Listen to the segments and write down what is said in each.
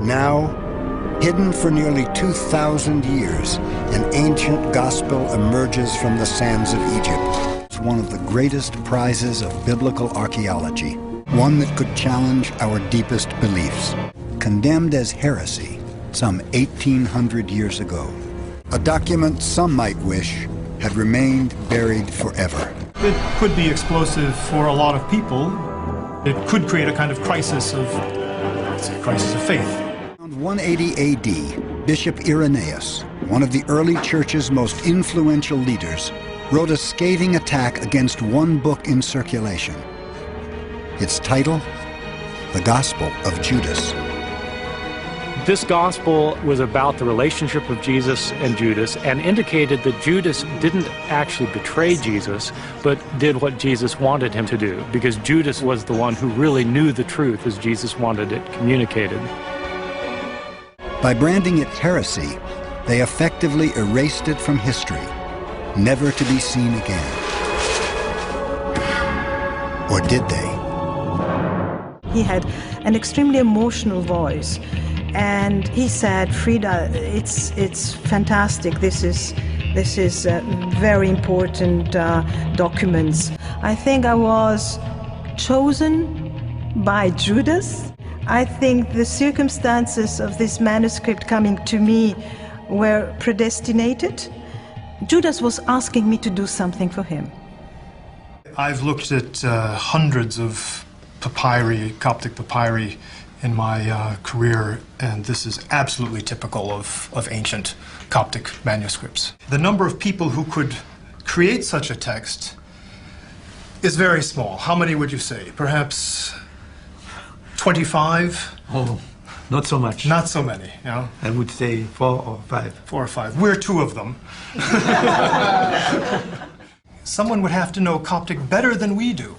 Now, hidden for nearly 2,000 years, an ancient gospel emerges from the sands of Egypt. It's one of the greatest prizes of biblical archaeology, one that could challenge our deepest beliefs. Condemned as heresy some 1,800 years ago, a document some might wish had remained buried forever. It could be explosive for a lot of people. It could create a kind of crisis of, I'd say, crisis of faith. Around 180 AD, Bishop Irenaeus, one of the early church's most influential leaders, wrote a scathing attack against one book in circulation. Its title, The Gospel of Judas. This gospel was about the relationship of Jesus and Judas and indicated that Judas didn't actually betray Jesus, but did what Jesus wanted him to do, because Judas was the one who really knew the truth as Jesus wanted it communicated. By branding it heresy, they effectively erased it from history, never to be seen again. Or did they? He had an extremely emotional voice. And he said, Frida, it's fantastic. This is very important documents. I think I was chosen by Judas. I think the circumstances of this manuscript coming to me were predestinated. Judas was asking me to do something for him. I've looked at hundreds of papyri, Coptic papyri, in my career, and this is absolutely typical of ancient Coptic manuscripts. The number of people who could create such a text is very small. How many would you say? Perhaps 25? Oh, not so much. Not so many, yeah? I would say 4 or 5. 4 or 5. We're 2 of them. Someone would have to know Coptic better than we do,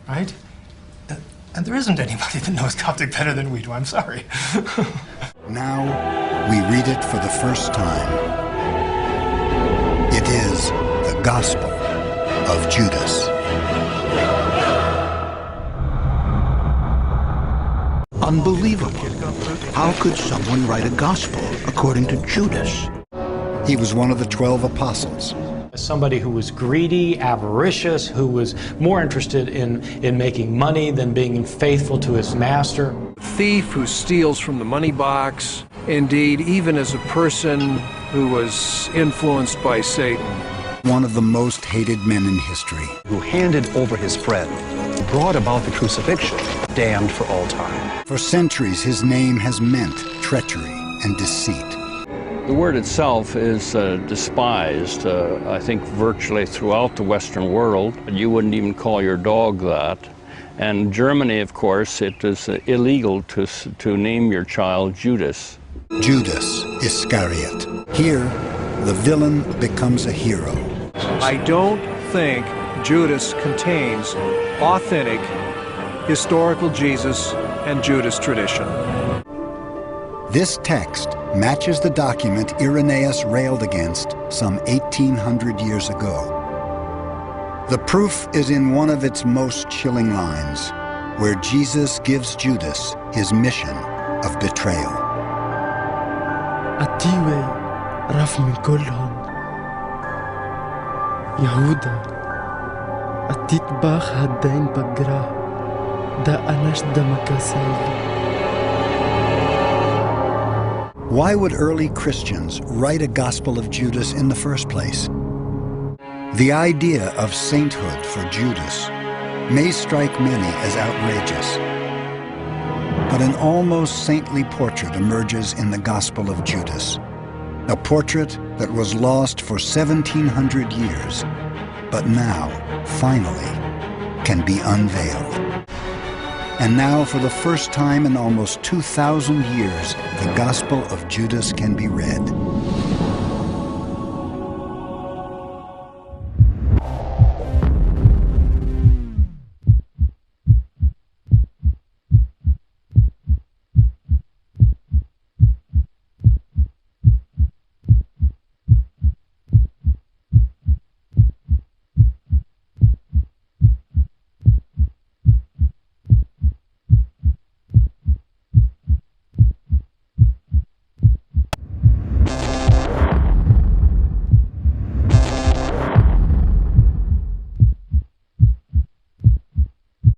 right? And there isn't anybody that knows Coptic better than we do, I'm sorry. Now, we read it for the first time. It is the Gospel of Judas. Unbelievable. How could someone write a gospel according to Judas? He was one of the 12 apostles. Somebody who was greedy, avaricious, who was more interested in making money than being faithful to his master. A thief who steals from the money box. Indeed, even as a person who was influenced by Satan. One of the most hated men in history. Who handed over his friend, brought about the crucifixion, damned for all time. For centuries, his name has meant treachery and deceit. The word itself is despised, I think, virtually throughout the Western world. You wouldn't even call your dog that. And Germany, of course, it is illegal to name your child Judas. Judas Iscariot. Here, the villain becomes a hero. I don't think Judas contains authentic, historical Jesus and Judas tradition. This text matches the document Irenaeus railed against some 1,800 years ago. The proof is in one of its most chilling lines, where Jesus gives Judas his mission of betrayal. التيوي رف من كلهم يهودا التيتباخ هدين بقرا دا أناش دمك سيدي. Why would early Christians write a Gospel of Judas in the first place? The idea of sainthood for Judas may strike many as outrageous, but an almost saintly portrait emerges in the Gospel of Judas, a portrait that was lost for 1,700 years, but now, finally, can be unveiled. And now, for the first time in almost 2,000 years, the Gospel of Judas can be read.